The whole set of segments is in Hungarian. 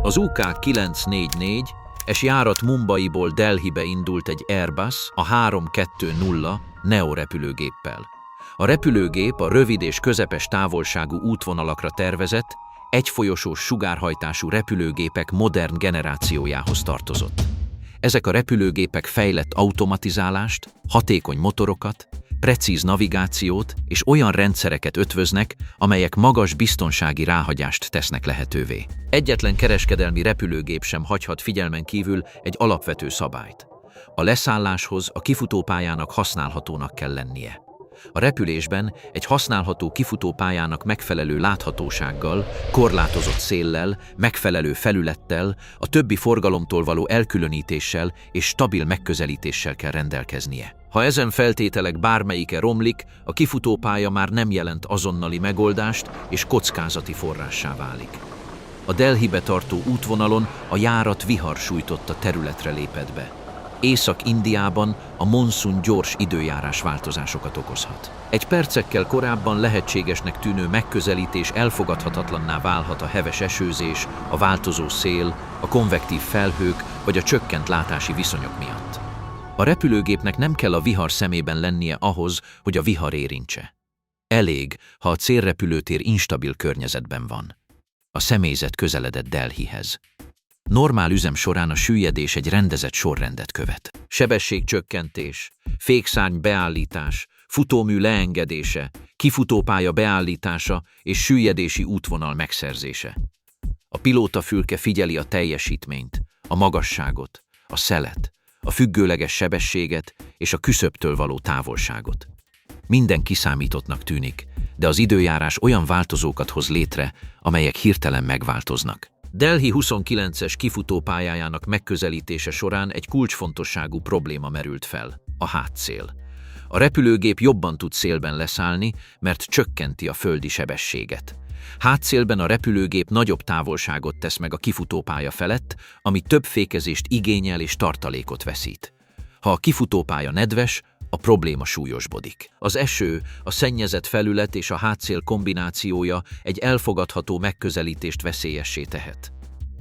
Az UK944 es járat Mumbaiból Delhibe indult egy Airbus, a 320 Neo repülőgéppel. A repülőgép a rövid és közepes távolságú útvonalakra tervezett, egyfolyosós sugárhajtású repülőgépek modern generációjához tartozott. Ezek a repülőgépek fejlett automatizálást, hatékony motorokat, precíz navigációt és olyan rendszereket ötvöznek, amelyek magas biztonsági ráhagyást tesznek lehetővé. Egyetlen kereskedelmi repülőgép sem hagyhat figyelmen kívül egy alapvető szabályt. A leszálláshoz a kifutópályának használhatónak kell lennie. A repülésben egy használható kifutópályának megfelelő láthatósággal, korlátozott széllel, megfelelő felülettel, a többi forgalomtól való elkülönítéssel és stabil megközelítéssel kell rendelkeznie. Ha ezen feltételek bármelyike romlik, a kifutópálya már nem jelent azonnali megoldást és kockázati forrássá válik. A Delhibe tartó útvonalon a járat vihar sújtotta területre lépett be. Észak-Indiában a monszun gyors időjárás változásokat okozhat. Egy percekkel korábban lehetségesnek tűnő megközelítés elfogadhatatlanná válhat a heves esőzés, a változó szél, a konvektív felhők vagy a csökkent látási viszonyok miatt. A repülőgépnek nem kell a vihar szemében lennie ahhoz, hogy a vihar érintse. Elég, ha a célrepülőtér instabil környezetben van. A személyzet közeledett Delhihez. Normál üzem során a süllyedés egy rendezett sorrendet követ. Sebességcsökkentés, fékszárny beállítás, futómű leengedése, kifutópálya beállítása és süllyedési útvonal megszerzése. A pilótafülke figyeli a teljesítményt, a magasságot, a szelet, a függőleges sebességet és a küszöbtől való távolságot. Minden kiszámítottnak tűnik, de az időjárás olyan változókat hoz létre, amelyek hirtelen megváltoznak. Delhi 29-es kifutópályájának megközelítése során egy kulcsfontosságú probléma merült fel, a hátszél. A repülőgép jobban tud szélben leszállni, mert csökkenti a földi sebességet. Hátszélben a repülőgép nagyobb távolságot tesz meg a kifutópálya felett, ami több fékezést igényel és tartalékot veszít. Ha a kifutópálya nedves, a probléma súlyosbodik. Az eső, a szennyezett felület és a hátszél kombinációja egy elfogadható megközelítést veszélyessé tehet.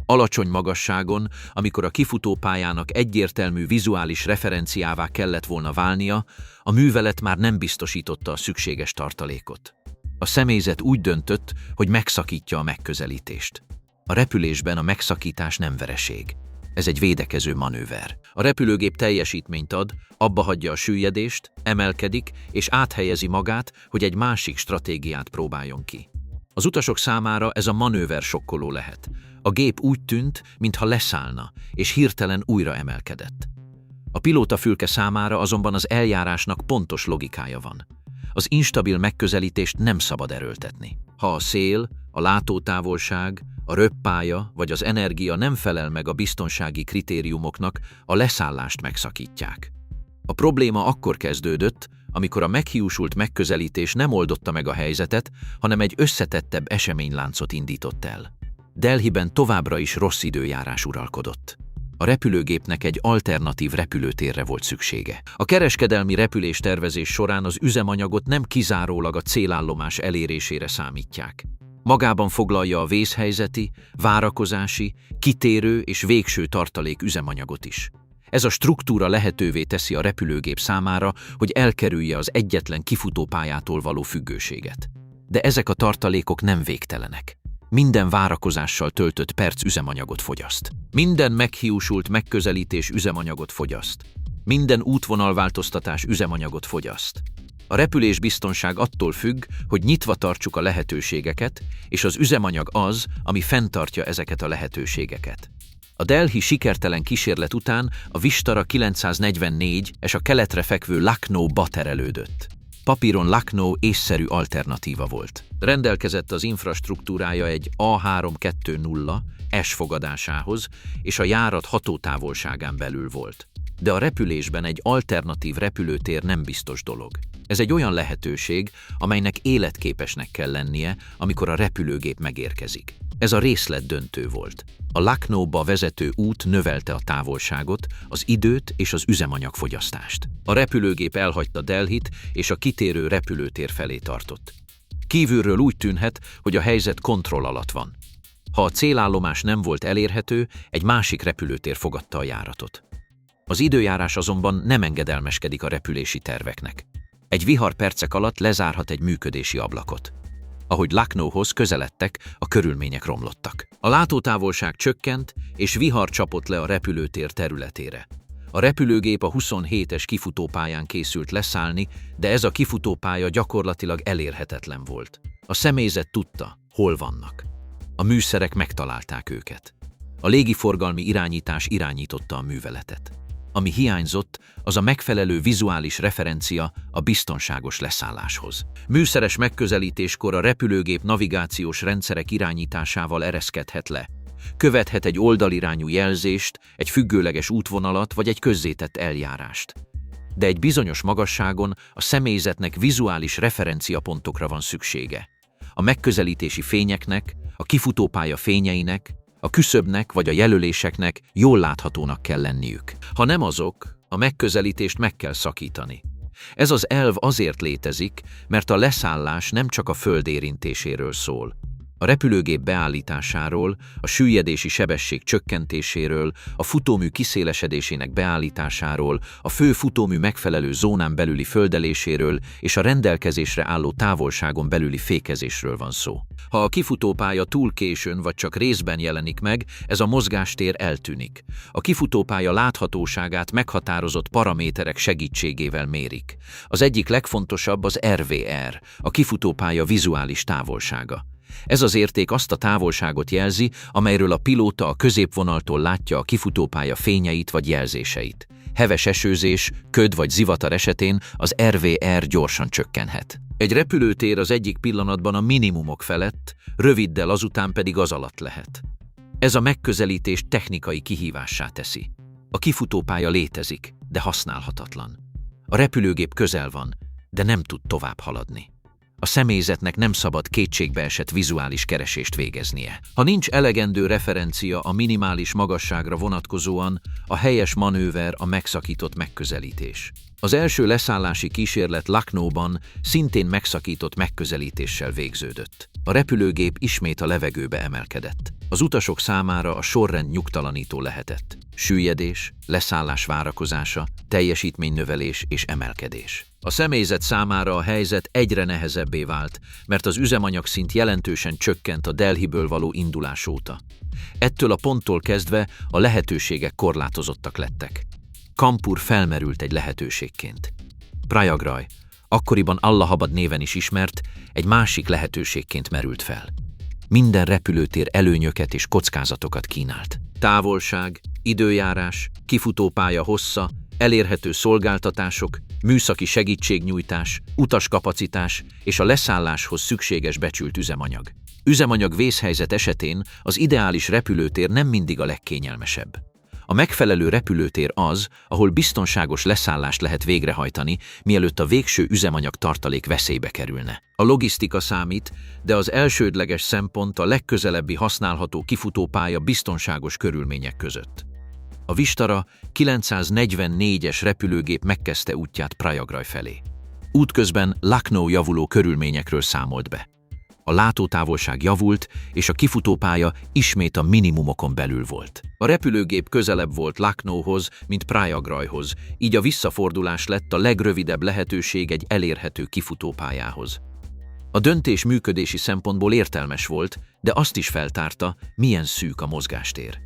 Alacsony magasságon, amikor a kifutópályának egyértelmű vizuális referenciává kellett volna válnia, a művelet már nem biztosította a szükséges tartalékot. A személyzet úgy döntött, hogy megszakítja a megközelítést. A repülésben a megszakítás nem vereség. Ez egy védekező manőver. A repülőgép teljesítményt ad, abbahagyja a süllyedést, emelkedik és áthelyezi magát, hogy egy másik stratégiát próbáljon ki. Az utasok számára ez a manőver sokkoló lehet. A gép úgy tűnt, mintha leszállna, és hirtelen újra emelkedett. A pilótafülke számára azonban az eljárásnak pontos logikája van. Az instabil megközelítést nem szabad erőltetni. Ha a szél, a látótávolság, a röppálya vagy az energia nem felel meg a biztonsági kritériumoknak, a leszállást megszakítják. A probléma akkor kezdődött, amikor a meghiúsult megközelítés nem oldotta meg a helyzetet, hanem egy összetettebb eseményláncot indított el. Delhiben továbbra is rossz időjárás uralkodott. A repülőgépnek egy alternatív repülőtérre volt szüksége. A kereskedelmi repüléstervezés során az üzemanyagot nem kizárólag a célállomás elérésére számítják. Magában foglalja a vészhelyzeti, várakozási, kitérő és végső tartalék üzemanyagot is. Ez a struktúra lehetővé teszi a repülőgép számára, hogy elkerülje az egyetlen kifutópályától való függőséget. De ezek a tartalékok nem végtelenek. Minden várakozással töltött perc üzemanyagot fogyaszt. Minden meghiúsult megközelítés üzemanyagot fogyaszt. Minden útvonalváltoztatás üzemanyagot fogyaszt. A repülésbiztonság attól függ, hogy nyitva tartsuk a lehetőségeket, és az üzemanyag az, ami fenntartja ezeket a lehetőségeket. A Delhi sikertelen kísérlet után a Vistara 944 és a keletre fekvő Lucknow-ba terelődött. Papíron Lucknow észszerű alternatíva volt. Rendelkezett az infrastruktúrája egy A320 S fogadásához, és a járat hatótávolságán belül volt. De a repülésben egy alternatív repülőtér nem biztos dolog. Ez egy olyan lehetőség, amelynek életképesnek kell lennie, amikor a repülőgép megérkezik. Ez a részlet döntő volt. A Lucknowba vezető út növelte a távolságot, az időt és az üzemanyagfogyasztást. A repülőgép elhagyta Delhit és a kitérő repülőtér felé tartott. Kívülről úgy tűnhet, hogy a helyzet kontroll alatt van. Ha a célállomás nem volt elérhető, egy másik repülőtér fogadta a járatot. Az időjárás azonban nem engedelmeskedik a repülési terveknek. Egy vihar percek alatt lezárhat egy működési ablakot. Ahogy Lucknowhoz közeledtek, a körülmények romlottak. A látótávolság csökkent, és vihar csapott le a repülőtér területére. A repülőgép a 27-es kifutópályán készült leszállni, de ez a kifutópálya gyakorlatilag elérhetetlen volt. A személyzet tudta, hol vannak. A műszerek megtalálták őket. A légiforgalmi irányítás irányította a műveletet. Ami hiányzott, az a megfelelő vizuális referencia a biztonságos leszálláshoz. Műszeres megközelítéskor a repülőgép navigációs rendszerek irányításával ereszkedhet le. Követhet egy oldalirányú jelzést, egy függőleges útvonalat vagy egy közzétett eljárást. De egy bizonyos magasságon a személyzetnek vizuális referenciapontokra van szüksége. A megközelítési fényeknek, a kifutópálya fényeinek, a küszöbnek vagy a jelöléseknek jól láthatónak kell lenniük. Ha nem azok, a megközelítést meg kell szakítani. Ez az elv azért létezik, mert a leszállás nem csak a föld érintéséről szól. A repülőgép beállításáról, a süllyedési sebesség csökkentéséről, a futómű kiszélesedésének beállításáról, a fő futómű megfelelő zónán belüli földeléséről és a rendelkezésre álló távolságon belüli fékezésről van szó. Ha a kifutópálya túl későn vagy csak részben jelenik meg, ez a mozgástér eltűnik. A kifutópálya láthatóságát meghatározott paraméterek segítségével mérik. Az egyik legfontosabb az RVR, a kifutópálya vizuális távolsága. Ez az érték azt a távolságot jelzi, amelyről a pilóta a középvonaltól látja a kifutópálya fényeit vagy jelzéseit. Heves esőzés, köd vagy zivatar esetén az RVR gyorsan csökkenhet. Egy repülőtér az egyik pillanatban a minimumok felett, röviddel azután pedig az alatt lehet. Ez a megközelítés technikai kihívássá teszi. A kifutópálya létezik, de használhatatlan. A repülőgép közel van, de nem tud tovább haladni. A személyzetnek nem szabad kétségbeesett vizuális keresést végeznie. Ha nincs elegendő referencia a minimális magasságra vonatkozóan, a helyes manőver a megszakított megközelítés. Az első leszállási kísérlet Lucknowban szintén megszakított megközelítéssel végződött. A repülőgép ismét a levegőbe emelkedett. Az utasok számára a sorrend nyugtalanító lehetett. Süllyedés, leszállás várakozása, teljesítménynövelés és emelkedés. A személyzet számára a helyzet egyre nehezebbé vált, mert az üzemanyagszint jelentősen csökkent a Delhiből való indulás óta. Ettől a ponttól kezdve a lehetőségek korlátozottak lettek. Kanpur felmerült egy lehetőségként. Prayagraj, akkoriban Allahabad néven is ismert, egy másik lehetőségként merült fel. Minden repülőtér előnyöket és kockázatokat kínált. Távolság, időjárás, kifutópálya hossza, elérhető szolgáltatások, műszaki segítségnyújtás, utaskapacitás és a leszálláshoz szükséges becsült üzemanyag. Üzemanyag vészhelyzet esetén az ideális repülőtér nem mindig a legkényelmesebb. A megfelelő repülőtér az, ahol biztonságos leszállást lehet végrehajtani, mielőtt a végső üzemanyag tartalék veszélybe kerülne. A logisztika számít, de az elsődleges szempont a legközelebbi használható kifutópálya biztonságos körülmények között. A Vistara 944-es repülőgép megkezdte útját Prayagraj felé. Útközben Lucknow javuló körülményekről számolt be. A látótávolság javult, és a kifutópálya ismét a minimumokon belül volt. A repülőgép közelebb volt Lucknowhoz, mint Prayagrajhoz, így a visszafordulás lett a legrövidebb lehetőség egy elérhető kifutópályához. A döntés működési szempontból értelmes volt, de azt is feltárta, milyen szűk a mozgástér.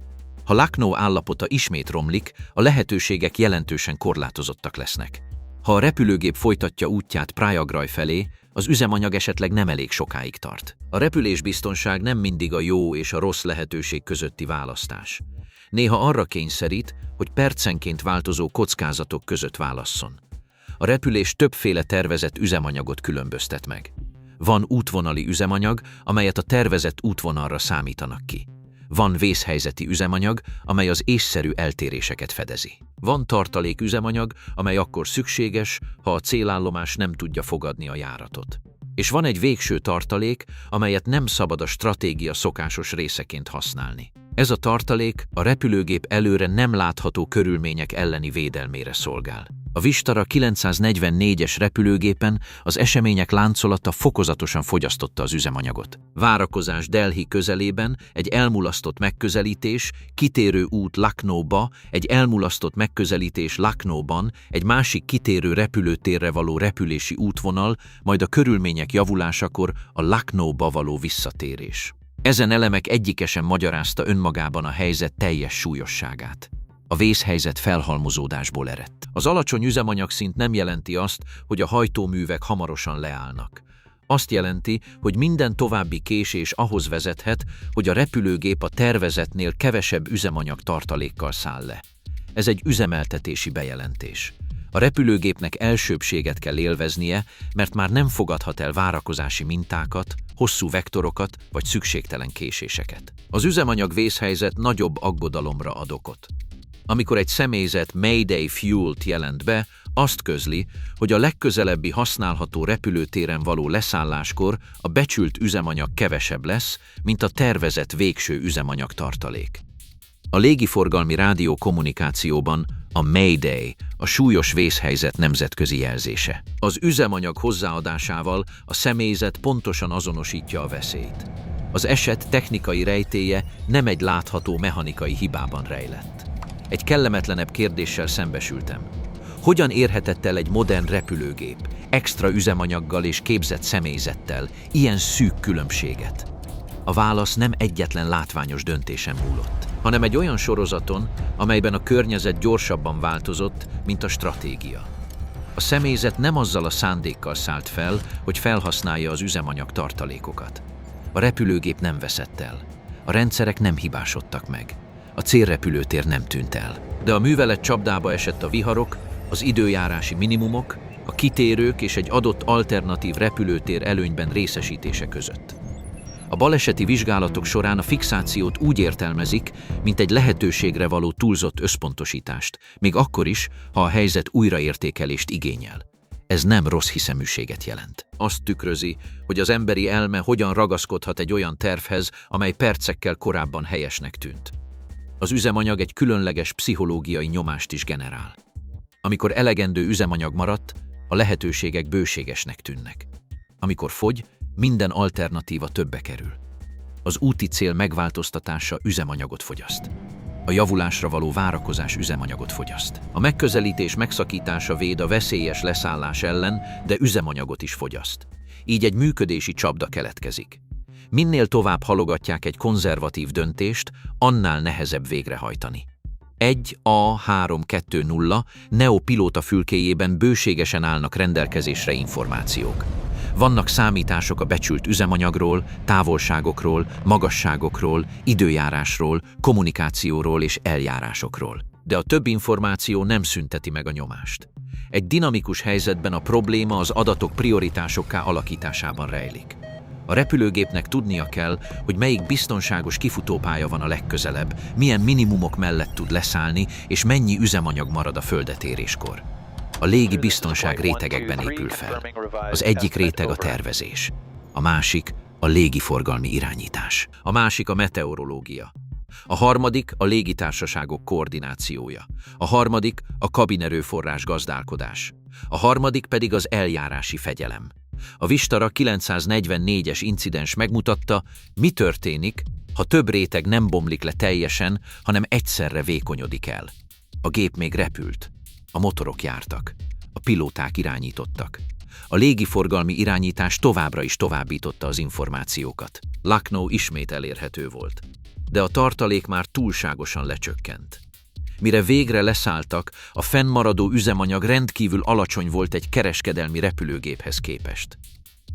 Ha Lucknow állapota ismét romlik, a lehetőségek jelentősen korlátozottak lesznek. Ha a repülőgép folytatja útját Prayagraj felé, az üzemanyag esetleg nem elég sokáig tart. A repülésbiztonság nem mindig a jó és a rossz lehetőség közötti választás. Néha arra kényszerít, hogy percenként változó kockázatok között válasszon. A repülés többféle tervezett üzemanyagot különböztet meg. Van útvonali üzemanyag, amelyet a tervezett útvonalra számítanak ki. Van vészhelyzeti üzemanyag, amely az észszerű eltéréseket fedezi. Van tartalék üzemanyag, amely akkor szükséges, ha a célállomás nem tudja fogadni a járatot. És van egy végső tartalék, amelyet nem szabad a stratégia szokásos részeként használni. Ez a tartalék a repülőgép előre nem látható körülmények elleni védelmére szolgál. A Vistara 944-es repülőgépen az események láncolata fokozatosan fogyasztotta az üzemanyagot. Várakozás Delhi közelében, egy elmulasztott megközelítés, kitérő út Lucknowba, egy elmulasztott megközelítés Lucknowban, egy másik kitérő repülőtérre való repülési útvonal, majd a körülmények javulásakor a Lucknowba való visszatérés. Ezen elemek egyike sem magyarázta önmagában a helyzet teljes súlyosságát. A vészhelyzet felhalmozódásból eredt. Az alacsony üzemanyagszint nem jelenti azt, hogy a hajtóművek hamarosan leállnak. Azt jelenti, hogy minden további késés ahhoz vezethet, hogy a repülőgép a tervezetnél kevesebb üzemanyag tartalékkal száll le. Ez egy üzemeltetési bejelentés. A repülőgépnek elsőbbséget kell élveznie, mert már nem fogadhat el várakozási mintákat, hosszú vektorokat vagy szükségtelen késéseket. Az üzemanyag vészhelyzet nagyobb aggodalomra ad okot. Amikor egy személyzet Mayday Fuel-t jelent be, azt közli, hogy a legközelebbi használható repülőtéren való leszálláskor a becsült üzemanyag kevesebb lesz, mint a tervezett végső üzemanyag tartalék. A légiforgalmi rádiókommunikációban a Mayday a súlyos vészhelyzet nemzetközi jelzése. Az üzemanyag hozzáadásával a személyzet pontosan azonosítja a veszélyt. Az eset technikai rejtélye nem egy látható mechanikai hibában rejlett. Egy kellemetlenebb kérdéssel szembesültem. Hogyan érhetett el egy modern repülőgép, extra üzemanyaggal és képzett személyzettel ilyen szűk különbséget? A válasz nem egyetlen látványos döntésen múlott, hanem egy olyan sorozaton, amelyben a környezet gyorsabban változott, mint a stratégia. A személyzet nem azzal a szándékkal szállt fel, hogy felhasználja az üzemanyag tartalékokat. A repülőgép nem veszett el. A rendszerek nem hibásodtak meg. A célrepülőtér nem tűnt el. De a művelet csapdába esett a viharok, az időjárási minimumok, a kitérők és egy adott alternatív repülőtér előnyben részesítése között. A baleseti vizsgálatok során a fixációt úgy értelmezik, mint egy lehetőségre való túlzott összpontosítást, még akkor is, ha a helyzet újraértékelést igényel. Ez nem rossz hiszeműséget jelent. Azt tükrözi, hogy az emberi elme hogyan ragaszkodhat egy olyan tervhez, amely percekkel korábban helyesnek tűnt. Az üzemanyag egy különleges pszichológiai nyomást is generál. Amikor elegendő üzemanyag maradt, a lehetőségek bőségesnek tűnnek. Amikor fogy, minden alternatíva többe kerül. Az úti cél megváltoztatása üzemanyagot fogyaszt. A javulásra való várakozás üzemanyagot fogyaszt. A megközelítés megszakítása véd a veszélyes leszállás ellen, de üzemanyagot is fogyaszt. Így egy működési csapda keletkezik. Minél tovább halogatják egy konzervatív döntést, annál nehezebb végrehajtani. 1A320 Neo pilóta fülkéjében bőségesen állnak rendelkezésre információk. Vannak számítások a becsült üzemanyagról, távolságokról, magasságokról, időjárásról, kommunikációról és eljárásokról. De a több információ nem szünteti meg a nyomást. Egy dinamikus helyzetben a probléma az adatok prioritásokká alakításában rejlik. A repülőgépnek tudnia kell, hogy melyik biztonságos kifutópálya van a legközelebb, milyen minimumok mellett tud leszállni, és mennyi üzemanyag marad a földet éréskor. A légi biztonság rétegekben épül fel. Az egyik réteg a tervezés, a másik a légiforgalmi irányítás, a másik a meteorológia, a harmadik a légitársaságok koordinációja, a harmadik a kabinerőforrás gazdálkodás, a harmadik pedig az eljárási fegyelem. A Vistara 944-es incidens megmutatta, mi történik, ha több réteg nem bomlik le teljesen, hanem egyszerre vékonyodik el. A gép még repült, a motorok jártak, a pilóták irányítottak. A légiforgalmi irányítás továbbra is továbbította az információkat. Lucknow ismét elérhető volt, de a tartalék már túlságosan lecsökkent. Mire végre leszálltak, a fennmaradó üzemanyag rendkívül alacsony volt egy kereskedelmi repülőgéphez képest.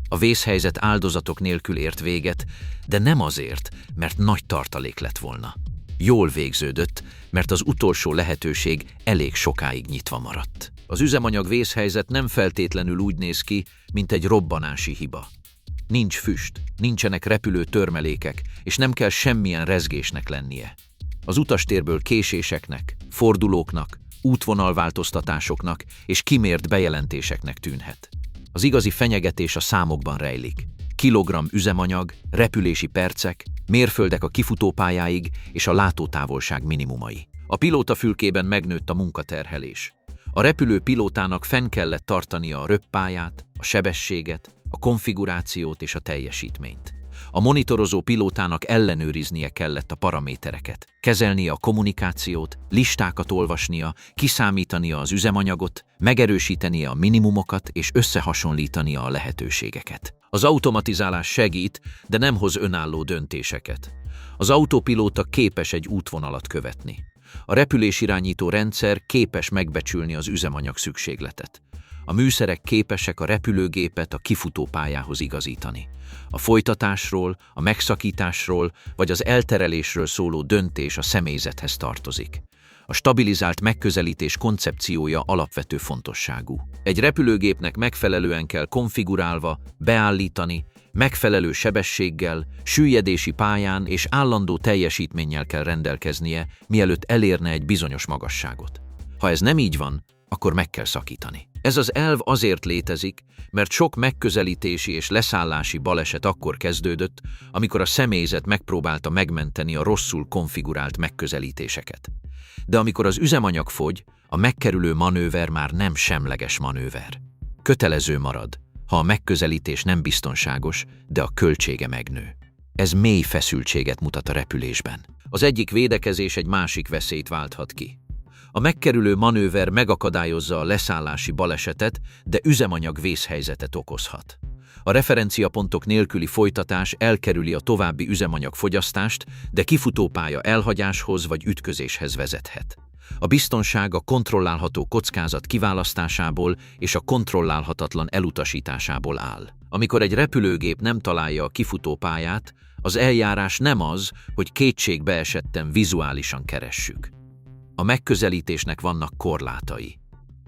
A vészhelyzet áldozatok nélkül ért véget, de nem azért, mert nagy tartalék lett volna. Jól végződött, mert az utolsó lehetőség elég sokáig nyitva maradt. Az üzemanyag vészhelyzet nem feltétlenül úgy néz ki, mint egy robbanási hiba. Nincs füst, nincsenek repülő törmelékek, és nem kell semmilyen rezgésnek lennie. Az utastérből késéseknek, fordulóknak, útvonalváltoztatásoknak és kimért bejelentéseknek tűnhet. Az igazi fenyegetés a számokban rejlik. kilogramm üzemanyag, repülési percek, mérföldek a kifutópályáig és a látótávolság minimumai. A pilótafülkében megnőtt a munkaterhelés. A repülő pilótának fenn kellett tartania a röppályát, a sebességet, a konfigurációt és a teljesítményt. A monitorozó pilótának ellenőriznie kellett a paramétereket, kezelnie a kommunikációt, listákat olvasnia, kiszámítania az üzemanyagot, megerősítenie a minimumokat és összehasonlítania a lehetőségeket. Az automatizálás segít, de nem hoz önálló döntéseket. Az autopilóta képes egy útvonalat követni. A repülésirányító rendszer képes megbecsülni az üzemanyag szükségletet. A műszerek képesek a repülőgépet a kifutópályához igazítani. A folytatásról, a megszakításról vagy az elterelésről szóló döntés a személyzethez tartozik. A stabilizált megközelítés koncepciója alapvető fontosságú. Egy repülőgépnek megfelelően kell konfigurálva, beállítani, megfelelő sebességgel, süllyedési pályán és állandó teljesítménnyel kell rendelkeznie, mielőtt elérne egy bizonyos magasságot. Ha ez nem így van, akkor meg kell szakítani. Ez az elv azért létezik, mert sok megközelítési és leszállási baleset akkor kezdődött, amikor a személyzet megpróbálta megmenteni a rosszul konfigurált megközelítéseket. De amikor az üzemanyag fogy, a megkerülő manőver már nem semleges manőver. Kötelező marad, ha a megközelítés nem biztonságos, de a költsége megnő. Ez mély feszültséget mutat a repülésben. Az egyik védekezés egy másik veszélyt válthat ki. A megkerülő manőver megakadályozza a leszállási balesetet, de üzemanyag vészhelyzetet okozhat. A referenciapontok nélküli folytatás elkerüli a további üzemanyagfogyasztást, de kifutópálya elhagyáshoz vagy ütközéshez vezethet. A biztonság a kontrollálható kockázat kiválasztásából és a kontrollálhatatlan elutasításából áll. Amikor egy repülőgép nem találja a kifutópályát, az eljárás nem az, hogy kétségbe esetten vizuálisan keressük. A megközelítésnek vannak korlátai.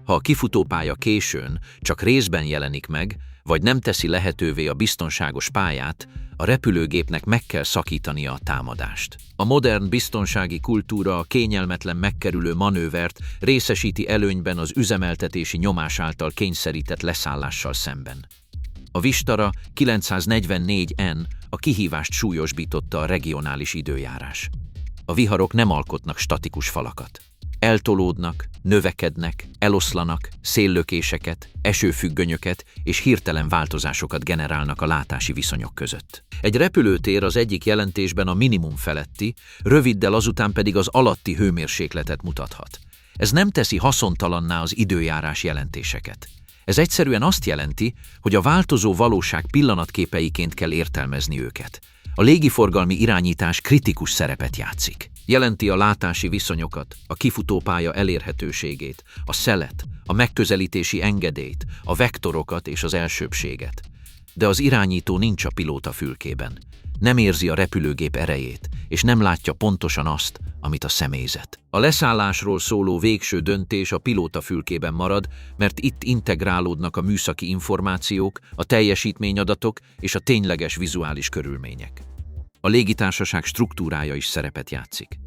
Ha a kifutópálya későn, csak részben jelenik meg, vagy nem teszi lehetővé a biztonságos pályát, a repülőgépnek meg kell szakítania a támadást. A modern biztonsági kultúra a kényelmetlen megkerülő manővert részesíti előnyben az üzemeltetési nyomás által kényszerített leszállással szemben. A Vistara 944N a kihívást súlyosbította a regionális időjárás. A viharok nem alkotnak statikus falakat. Eltolódnak, növekednek, eloszlanak, széllökéseket, esőfüggönyöket és hirtelen változásokat generálnak a látási viszonyok között. Egy repülőtér az egyik jelentésben a minimum feletti, röviddel azután pedig az alatti hőmérsékletet mutathat. Ez nem teszi haszontalanná az időjárás jelentéseket. Ez egyszerűen azt jelenti, hogy a változó valóság pillanatképeiként kell értelmezni őket. A légiforgalmi irányítás kritikus szerepet játszik. Jelenti a látási viszonyokat, a kifutópálya elérhetőségét, a szelet, a megközelítési engedélyt, a vektorokat és az elsőbbséget. De az irányító nincs a pilóta fülkében. Nem érzi a repülőgép erejét, és nem látja pontosan azt, amit a személyzet. A leszállásról szóló végső döntés a pilóta fülkében marad, mert itt integrálódnak a műszaki információk, a teljesítményadatok és a tényleges vizuális körülmények. A légitársaság struktúrája is szerepet játszik.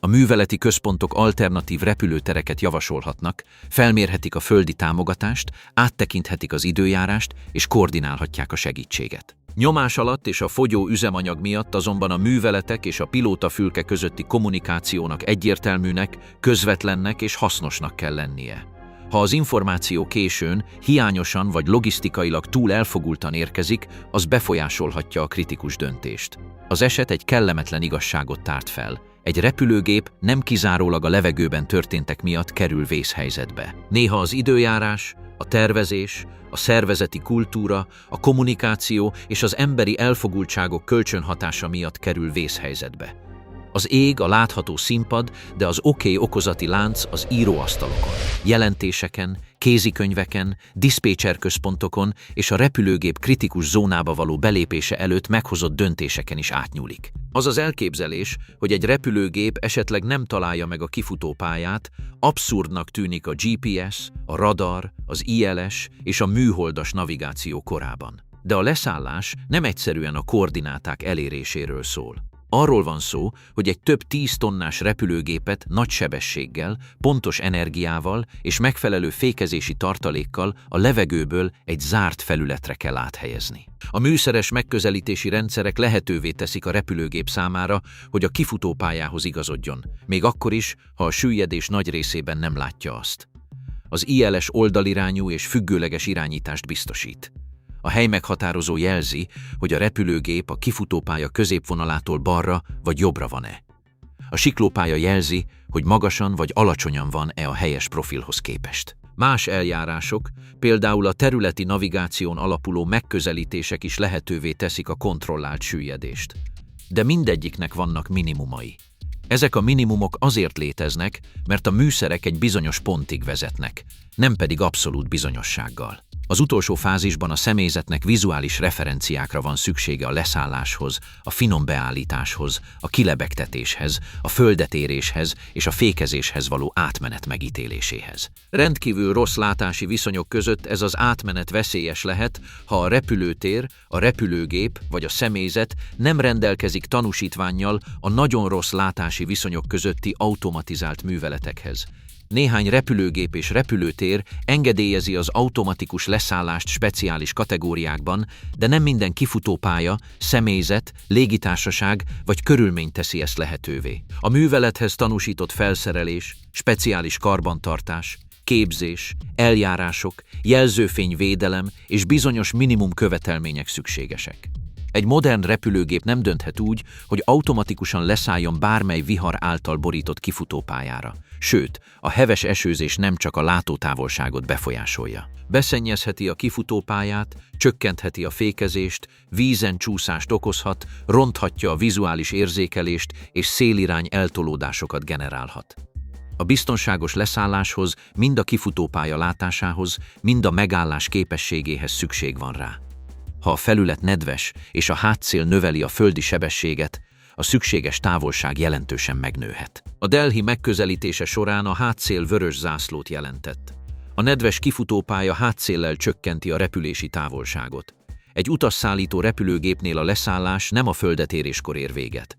A műveleti központok alternatív repülőtereket javasolhatnak, felmérhetik a földi támogatást, áttekinthetik az időjárást és koordinálhatják a segítséget. Nyomás alatt és a fogyó üzemanyag miatt azonban a műveletek és a pilótafülke közötti kommunikációnak egyértelműnek, közvetlennek és hasznosnak kell lennie. Ha az információ későn, hiányosan vagy logisztikailag túl elfogultan érkezik, az befolyásolhatja a kritikus döntést. Az eset egy kellemetlen igazságot tárt fel. Egy repülőgép nem kizárólag a levegőben történtek miatt kerül vészhelyzetbe. Néha az időjárás, a tervezés, a szervezeti kultúra, a kommunikáció és az emberi elfogultságok kölcsönhatása miatt kerül vészhelyzetbe. Az ég, a látható színpad, de az okozati lánc az íróasztalokon, jelentéseken, kézikönyveken, diszpécserközpontokon és a repülőgép kritikus zónába való belépése előtt meghozott döntéseken is átnyúlik. Az az elképzelés, hogy egy repülőgép esetleg nem találja meg a kifutópályát, abszurdnak tűnik a GPS, a radar, az ILS és a műholdas navigáció korában. De a leszállás nem egyszerűen a koordináták eléréséről szól. Arról van szó, hogy egy több 10 tonnás repülőgépet nagy sebességgel, pontos energiával és megfelelő fékezési tartalékkal a levegőből egy zárt felületre kell áthelyezni. A műszeres megközelítési rendszerek lehetővé teszik a repülőgép számára, hogy a kifutópályához igazodjon, még akkor is, ha a süllyedés nagy részében nem látja azt. Az ILS oldalirányú és függőleges irányítást biztosít. A helymeghatározó jelzi, hogy a repülőgép a kifutópálya középvonalától balra vagy jobbra van-e. A siklópálya jelzi, hogy magasan vagy alacsonyan van-e a helyes profilhoz képest. Más eljárások, például a területi navigáción alapuló megközelítések is lehetővé teszik a kontrollált süllyedést. De mindegyiknek vannak minimumai. Ezek a minimumok azért léteznek, mert a műszerek egy bizonyos pontig vezetnek, nem pedig abszolút bizonyossággal. Az utolsó fázisban a személyzetnek vizuális referenciákra van szüksége a leszálláshoz, a finom beállításhoz, a kilebegtetéshez, a földetéréshez és a fékezéshez való átmenet megítéléséhez. Rendkívül rossz látási viszonyok között ez az átmenet veszélyes lehet, ha a repülőtér, a repülőgép vagy a személyzet nem rendelkezik tanúsítvánnyal a nagyon rossz látási viszonyok közötti automatizált műveletekhez. Néhány repülőgép és repülőtér engedélyezi az automatikus leszállást speciális kategóriákban, de nem minden kifutópálya, személyzet, légitársaság vagy körülmény teszi ezt lehetővé. A művelethez tanúsított felszerelés, speciális karbantartás, képzés, eljárások, jelzőfényvédelem és bizonyos minimum követelmények szükségesek. Egy modern repülőgép nem dönthet úgy, hogy automatikusan leszálljon bármely vihar által borított kifutópályára. Sőt, a heves esőzés nem csak a látótávolságot befolyásolja. Beszennyezheti a kifutópályát, csökkentheti a fékezést, vízen csúszást okozhat, ronthatja a vizuális érzékelést és szélirány eltolódásokat generálhat. A biztonságos leszálláshoz, mind a kifutópálya látásához, mind a megállás képességéhez szükség van rá. Ha a felület nedves és a hátszél növeli a földi sebességet, a szükséges távolság jelentősen megnőhet. A Delhi megközelítése során a hátszél vörös zászlót jelentett. A nedves kifutópálya hátszéllel csökkenti a repülési távolságot. Egy utasszállító repülőgépnél a leszállás nem a földetéréskor ér véget.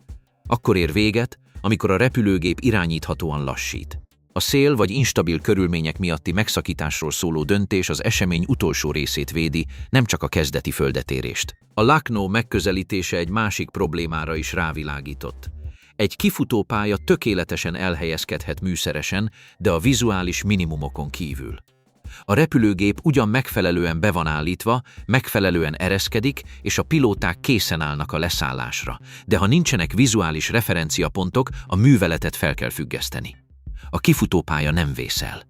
Akkor ér véget, amikor a repülőgép irányíthatóan lassít. A szél vagy instabil körülmények miatti megszakításról szóló döntés az esemény utolsó részét védi, nem csak a kezdeti földetérést. A Lucknow megközelítése egy másik problémára is rávilágított. Egy kifutópálya tökéletesen elhelyezkedhet műszeresen, de a vizuális minimumokon kívül. A repülőgép ugyan megfelelően be van állítva, megfelelően ereszkedik, és a pilóták készen állnak a leszállásra, de ha nincsenek vizuális referenciapontok, a műveletet fel kell függeszteni. A kifutópálya nem vészel.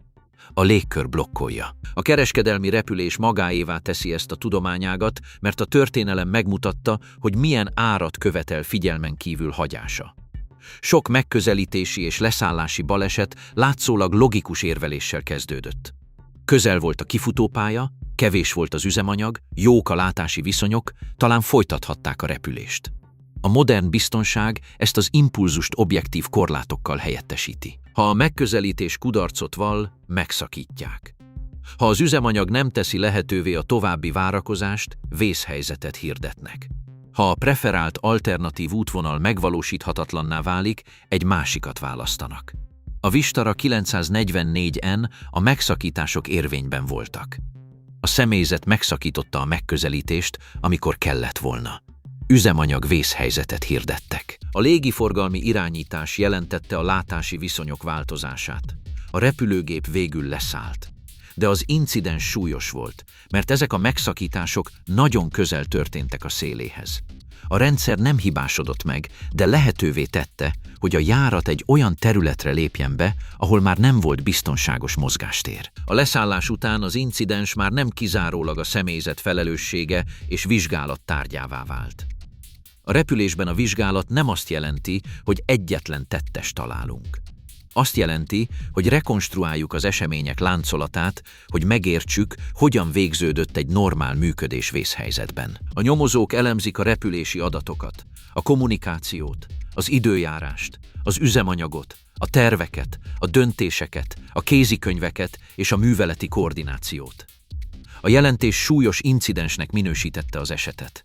A légkör blokkolja. A kereskedelmi repülés magáévá teszi ezt a tudományágat, mert a történelem megmutatta, hogy milyen árat követel figyelmen kívül hagyása. Sok megközelítési és leszállási baleset látszólag logikus érveléssel kezdődött. Közel volt a kifutópálya, kevés volt az üzemanyag, jók a látási viszonyok, talán folytathatták a repülést. A modern biztonság ezt az impulzust objektív korlátokkal helyettesíti. Ha a megközelítés kudarcot vall, megszakítják. Ha az üzemanyag nem teszi lehetővé a további várakozást, vészhelyzetet hirdetnek. Ha a preferált alternatív útvonal megvalósíthatatlanná válik, egy másikat választanak. A Vistara 944-en a megszakítások érvényben voltak. A személyzet megszakította a megközelítést, amikor kellett volna. Üzemanyag vészhelyzetet hirdettek. A légiforgalmi irányítás jelentette a látási viszonyok változását. A repülőgép végül leszállt. De az incidens súlyos volt, mert ezek a megszakítások nagyon közel történtek a széléhez. A rendszer nem hibásodott meg, de lehetővé tette, hogy a járat egy olyan területre lépjen be, ahol már nem volt biztonságos mozgástér. A leszállás után az incidens már nem kizárólag a személyzet felelőssége és vizsgálat tárgyává vált. A repülésben a vizsgálat nem azt jelenti, hogy egyetlen tettest találunk. Azt jelenti, hogy rekonstruáljuk az események láncolatát, hogy megértsük, hogyan végződött egy normál működés vészhelyzetben. A nyomozók elemzik a repülési adatokat, a kommunikációt, az időjárást, az üzemanyagot, a terveket, a döntéseket, a kézikönyveket és a műveleti koordinációt. A jelentés súlyos incidensnek minősítette az esetet.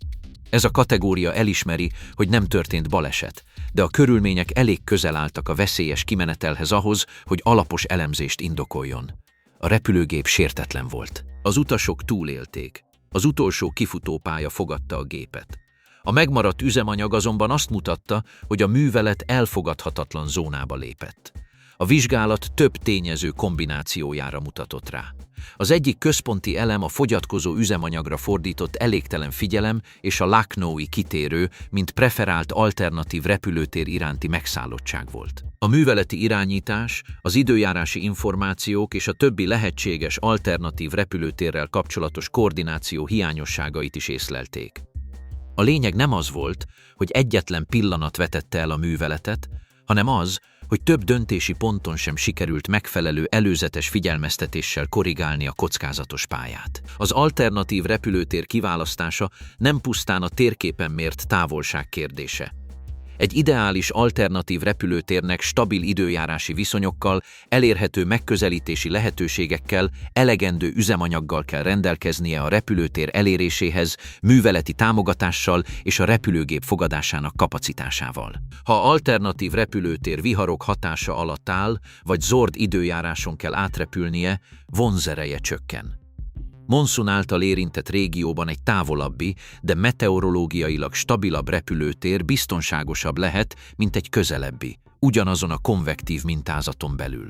Ez a kategória elismeri, hogy nem történt baleset, de a körülmények elég közel álltak a veszélyes kimenetelhez ahhoz, hogy alapos elemzést indokoljon. A repülőgép sértetlen volt. Az utasok túlélték. Az utolsó kifutópálya fogadta a gépet. A megmaradt üzemanyag azonban azt mutatta, hogy a művelet elfogadhatatlan zónába lépett. A vizsgálat több tényező kombinációjára mutatott rá. Az egyik központi elem a fogyatkozó üzemanyagra fordított elégtelen figyelem és a Lucknowi kitérő, mint preferált alternatív repülőtér iránti megszállottság volt. A műveleti irányítás, az időjárási információk és a többi lehetséges alternatív repülőtérrel kapcsolatos koordináció hiányosságait is észlelték. A lényeg nem az volt, hogy egyetlen pillanat vetette el a műveletet, hanem az, hogy több döntési ponton sem sikerült megfelelő előzetes figyelmeztetéssel korrigálni a kockázatos pályát. Az alternatív repülőtér kiválasztása nem pusztán a térképen mért távolság kérdése. Egy ideális alternatív repülőtérnek stabil időjárási viszonyokkal, elérhető megközelítési lehetőségekkel, elegendő üzemanyaggal kell rendelkeznie a repülőtér eléréséhez, műveleti támogatással és a repülőgép fogadásának kapacitásával. Ha alternatív repülőtér viharok hatása alatt áll, vagy zord időjáráson kell átrepülnie, vonzereje csökken. Monszun által érintett régióban egy távolabbi, de meteorológiailag stabilabb repülőtér biztonságosabb lehet, mint egy közelebbi, ugyanazon a konvektív mintázaton belül.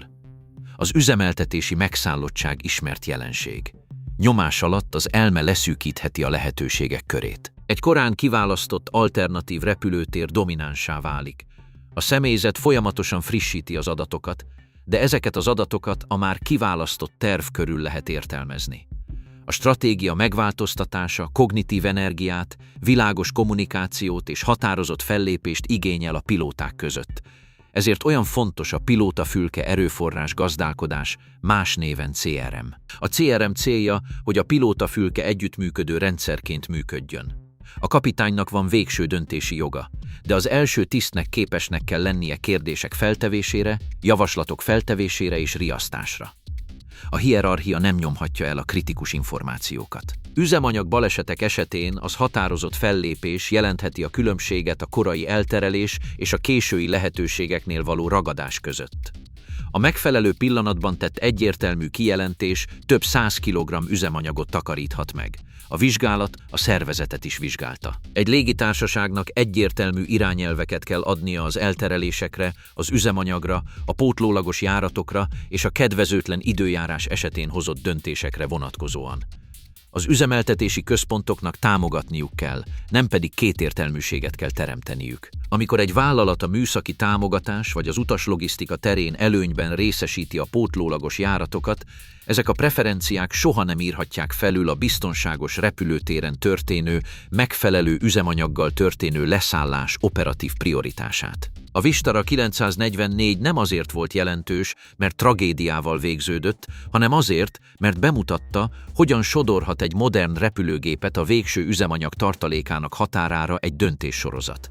Az üzemeltetési megszállottság ismert jelenség. Nyomás alatt az elme leszűkítheti a lehetőségek körét. Egy korán kiválasztott alternatív repülőtér dominánssá válik. A személyzet folyamatosan frissíti az adatokat, de ezeket az adatokat a már kiválasztott terv körül lehet értelmezni. A stratégia megváltoztatása kognitív energiát, világos kommunikációt és határozott fellépést igényel a pilóták között. Ezért olyan fontos a pilótafülke erőforrás gazdálkodás, más néven CRM. A CRM célja, hogy a pilótafülke együttműködő rendszerként működjön. A kapitánynak van végső döntési joga, de az első tisztnek képesnek kell lennie kérdések feltevésére, javaslatok feltevésére és riasztásra. A hierarchia nem nyomhatja el a kritikus információkat. Üzemanyag balesetek esetén az határozott fellépés jelentheti a különbséget a korai elterelés és a késői lehetőségeknél való ragadás között. A megfelelő pillanatban tett egyértelmű kijelentés több 100 kg üzemanyagot takaríthat meg. A vizsgálat a szervezetet is vizsgálta. Egy légitársaságnak egyértelmű irányelveket kell adnia az elterelésekre, az üzemanyagra, a pótlólagos járatokra és a kedvezőtlen időjárás esetén hozott döntésekre vonatkozóan. Az üzemeltetési központoknak támogatniuk kell, nem pedig kétértelműséget kell teremteniük. Amikor egy vállalat a műszaki támogatás vagy az utaslogisztika terén előnyben részesíti a pótlólagos járatokat, ezek a preferenciák soha nem írhatják felül a biztonságos repülőtéren történő, megfelelő üzemanyaggal történő leszállás operatív prioritását. A Vistara 944 nem azért volt jelentős, mert tragédiával végződött, hanem azért, mert bemutatta, hogyan sodorhat egy modern repülőgépet a végső üzemanyag tartalékának határára egy döntéssorozat.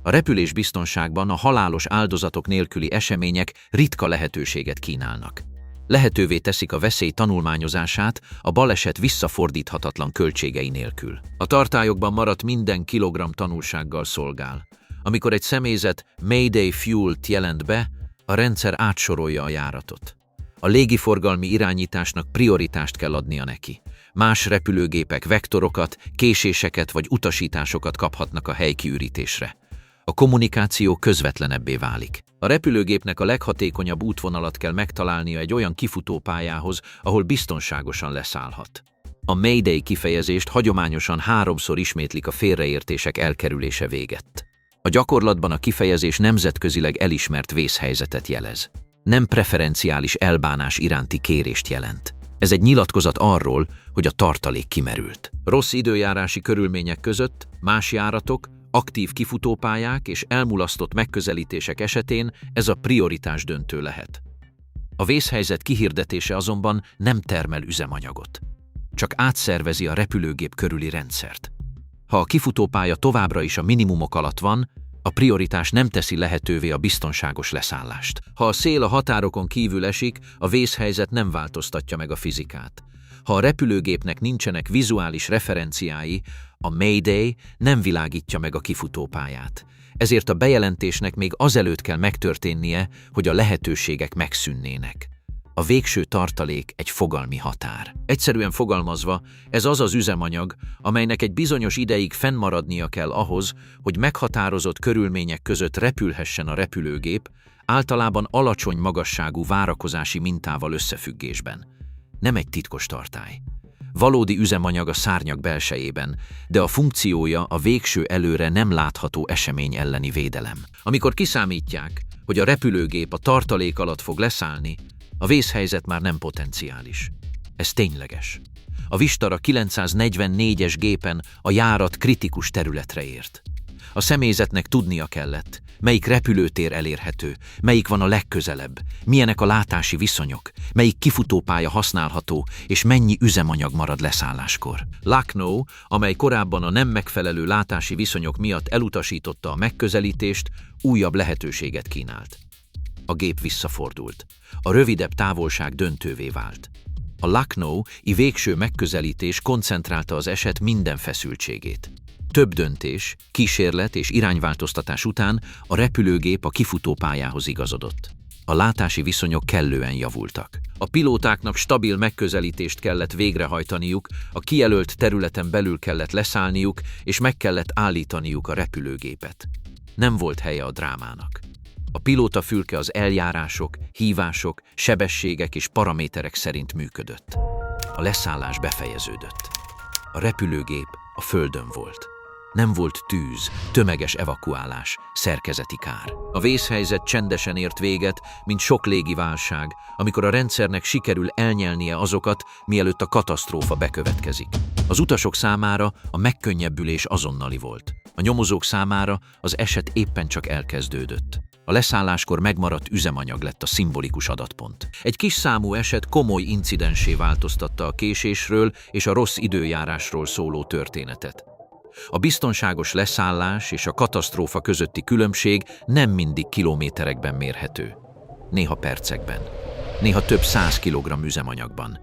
A repülésbiztonságban a halálos áldozatok nélküli események ritka lehetőséget kínálnak. Lehetővé teszik a veszély tanulmányozását a baleset visszafordíthatatlan költségei nélkül. A tartályokban maradt minden kilogramm tanulsággal szolgál. Amikor egy személyzet Mayday Fuel-t jelent be, a rendszer átsorolja a járatot. A légiforgalmi irányításnak prioritást kell adnia neki. Más repülőgépek vektorokat, késéseket vagy utasításokat kaphatnak a helykiürítésre. A kommunikáció közvetlenebbé válik. A repülőgépnek a leghatékonyabb útvonalat kell megtalálnia egy olyan kifutópályához, ahol biztonságosan leszállhat. A Mayday kifejezést hagyományosan 3-szor ismétlik a félreértések elkerülése végett. A gyakorlatban a kifejezés nemzetközileg elismert vészhelyzetet jelez. Nem preferenciális elbánás iránti kérést jelent. Ez egy nyilatkozat arról, hogy a tartalék kimerült. Rossz időjárási körülmények között más járatok, aktív kifutópályák és elmulasztott megközelítések esetén ez a prioritás döntő lehet. A vészhelyzet kihirdetése azonban nem termel üzemanyagot. Csak átszervezi a repülőgép körüli rendszert. Ha a kifutópálya továbbra is a minimumok alatt van, A prioritás nem teszi lehetővé a biztonságos leszállást. Ha a szél a határokon kívül esik, a vészhelyzet nem változtatja meg a fizikát. Ha a repülőgépnek nincsenek vizuális referenciái, a Mayday nem világítja meg a kifutópályát. Ezért a bejelentésnek még azelőtt kell megtörténnie, hogy a lehetőségek megszűnnének. A végső tartalék egy fogalmi határ. Egyszerűen fogalmazva, ez az az üzemanyag, amelynek egy bizonyos ideig fennmaradnia kell ahhoz, hogy meghatározott körülmények között repülhessen a repülőgép, általában alacsony magasságú várakozási mintával összefüggésben. Nem egy titkos tartály. Valódi üzemanyag a szárnyak belsejében, de a funkciója a végső előre nem látható esemény elleni védelem. Amikor kiszámítják, hogy a repülőgép a tartalék alatt fog leszállni, a vészhelyzet már nem potenciális. Ez tényleges. A Vistara 944-es gépen a járat kritikus területre ért. A személyzetnek tudnia kellett, melyik repülőtér elérhető, melyik van a legközelebb, milyenek a látási viszonyok, melyik kifutópálya használható, és mennyi üzemanyag marad leszálláskor. Lucknow, amely korábban a nem megfelelő látási viszonyok miatt elutasította a megközelítést, újabb lehetőséget kínált. A gép visszafordult. A rövidebb távolság döntővé vált. A Lucknow-i végső megközelítés koncentrálta az eset minden feszültségét. Több döntés, kísérlet és irányváltoztatás után a repülőgép a kifutópályához igazodott. A látási viszonyok kellően javultak. A pilótáknak stabil megközelítést kellett végrehajtaniuk, a kijelölt területen belül kellett leszállniuk, és meg kellett állítaniuk a repülőgépet. Nem volt helye a drámának. A pilótafülke az eljárások, hívások, sebességek és paraméterek szerint működött. A leszállás befejeződött. A repülőgép a földön volt. Nem volt tűz, tömeges evakuálás, szerkezeti kár. A vészhelyzet csendesen ért véget, mint sok légiválság, amikor a rendszernek sikerül elnyelnie azokat, mielőtt a katasztrófa bekövetkezik. Az utasok számára a megkönnyebbülés azonnali volt. A nyomozók számára az eset éppen csak elkezdődött. A leszálláskor megmaradt üzemanyag lett a szimbolikus adatpont. Egy kis számú eset komoly incidensé változtatta a késésről és a rossz időjárásról szóló történetet. A biztonságos leszállás és a katasztrófa közötti különbség nem mindig kilométerekben mérhető. Néha percekben, néha több 100 kilogramm üzemanyagban,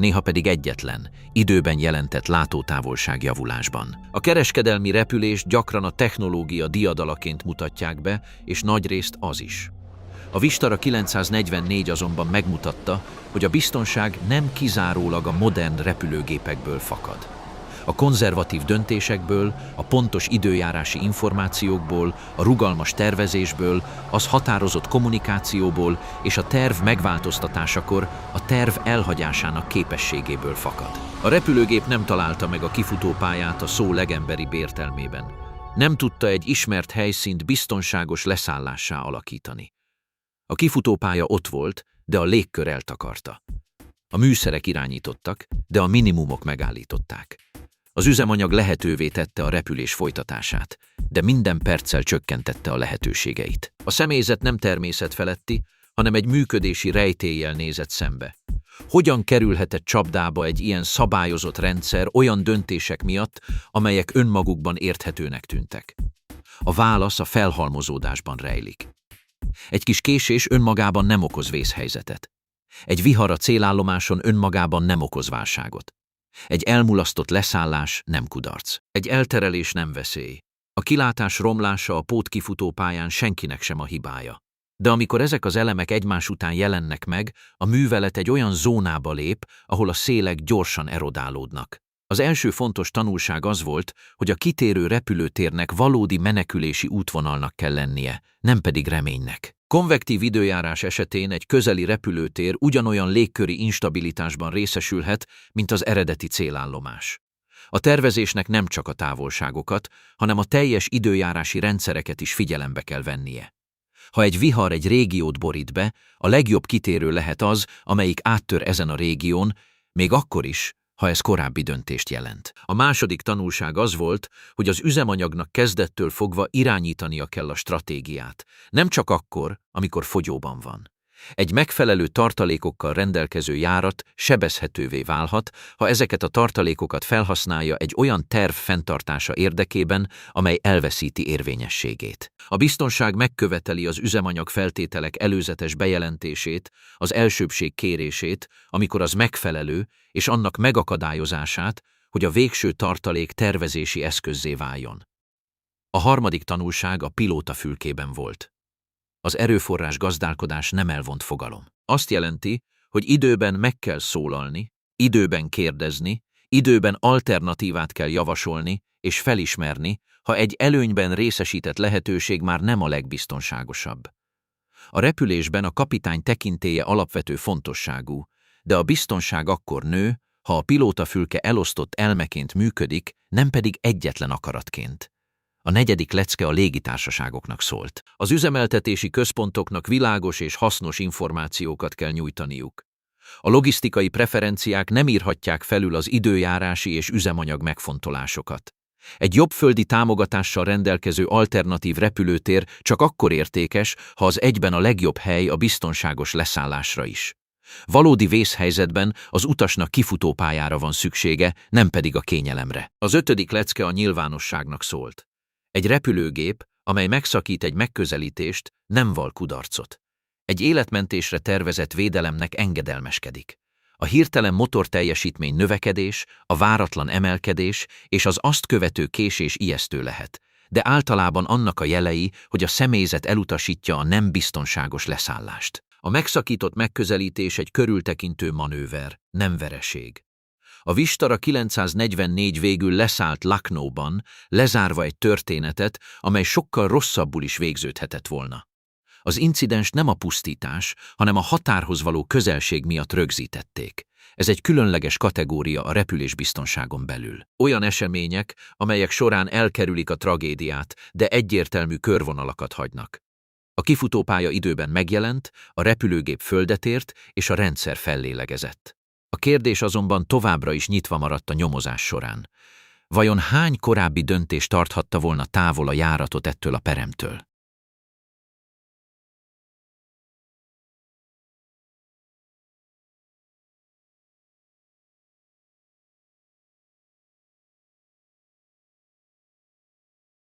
néha pedig egyetlen, időben jelentett látótávolság javulásban. A kereskedelmi repülést gyakran a technológia diadalaként mutatják be, és nagyrészt az is. A Vistara 944 azonban megmutatta, hogy a biztonság nem kizárólag a modern repülőgépekből fakad. A konzervatív döntésekből, a pontos időjárási információkból, a rugalmas tervezésből, az határozott kommunikációból és a terv megváltoztatásakor a terv elhagyásának képességéből fakad. A repülőgép nem találta meg a kifutópályát a szó legemberibb értelmében. Nem tudta egy ismert helyszínt biztonságos leszállássá alakítani. A kifutópálya ott volt, de a légkör eltakarta. A műszerek irányítottak, de a minimumok megállították. Az üzemanyag lehetővé tette a repülés folytatását, de minden perccel csökkentette a lehetőségeit. A személyzet nem természetfeletti, hanem egy működési rejtéllyel nézett szembe. Hogyan kerülhetett csapdába egy ilyen szabályozott rendszer olyan döntések miatt, amelyek önmagukban érthetőnek tűntek? A válasz a felhalmozódásban rejlik. Egy kis késés önmagában nem okoz vészhelyzetet. Egy vihar a célállomáson önmagában nem okoz válságot. Egy elmulasztott leszállás nem kudarc. Egy elterelés nem veszély. A kilátás romlása a pótkifutópályán senkinek sem a hibája. De amikor ezek az elemek egymás után jelennek meg, a művelet egy olyan zónába lép, ahol a szélek gyorsan erodálódnak. Az első fontos tanulság az volt, hogy a kitérő repülőtérnek valódi menekülési útvonalnak kell lennie, nem pedig reménynek. Konvektív időjárás esetén egy közeli repülőtér ugyanolyan légköri instabilitásban részesülhet, mint az eredeti célállomás. A tervezésnek nem csak a távolságokat, hanem a teljes időjárási rendszereket is figyelembe kell vennie. Ha egy vihar egy régiót borít be, a legjobb kitérő lehet az, amelyik áttör ezen a régión, még akkor is, ha ez korábbi döntést jelent. A második tanulság az volt, hogy az üzemanyagnak kezdettől fogva irányítania kell a stratégiát, nem csak akkor, amikor fogyóban van. Egy megfelelő tartalékokkal rendelkező járat sebezhetővé válhat, ha ezeket a tartalékokat felhasználja egy olyan terv fenntartása érdekében, amely elveszíti érvényességét. A biztonság megköveteli az üzemanyag feltételek előzetes bejelentését, az elsőbbség kérését, amikor az megfelelő, és annak megakadályozását, hogy a végső tartalék tervezési eszközzé váljon. A harmadik tanulság a pilóta fülkében volt. Az erőforrás gazdálkodás nem elvont fogalom. Azt jelenti, hogy időben meg kell szólalni, időben kérdezni, időben alternatívát kell javasolni és felismerni, ha egy előnyben részesített lehetőség már nem a legbiztonságosabb. A repülésben a kapitány tekintélye alapvető fontosságú, de a biztonság akkor nő, ha a pilótafülke elosztott elmeként működik, nem pedig egyetlen akaratként. A negyedik lecke a légitársaságoknak szólt. Az üzemeltetési központoknak világos és hasznos információkat kell nyújtaniuk. A logisztikai preferenciák nem írhatják felül az időjárási és üzemanyag megfontolásokat. Egy jobb földi támogatással rendelkező alternatív repülőtér csak akkor értékes, ha az egyben a legjobb hely a biztonságos leszállásra is. Valódi vészhelyzetben az utasnak kifutópályára van szüksége, nem pedig a kényelemre. Az ötödik lecke a nyilvánosságnak szólt. Egy repülőgép, amely megszakít egy megközelítést, nem val kudarcot. Egy életmentésre tervezett védelemnek engedelmeskedik. A hirtelen motorteljesítmény növekedés, a váratlan emelkedés és az azt követő késés ijesztő lehet, de általában annak a jelei, hogy a személyzet elutasítja a nem biztonságos leszállást. A megszakított megközelítés egy körültekintő manőver, nem vereség. A Vistara 944 végül leszállt Lucknowban, lezárva egy történetet, amely sokkal rosszabbul is végződhetett volna. Az incidens nem a pusztítás, hanem a határhoz való közelség miatt rögzítették. Ez egy különleges kategória a repülésbiztonságon belül. Olyan események, amelyek során elkerülik a tragédiát, de egyértelmű körvonalakat hagynak. A kifutópálya időben megjelent, a repülőgép földet ért, és a rendszer fellélegezett. A kérdés azonban továbbra is nyitva maradt a nyomozás során. Vajon hány korábbi döntés tarthatta volna távol a járatot ettől a peremtől?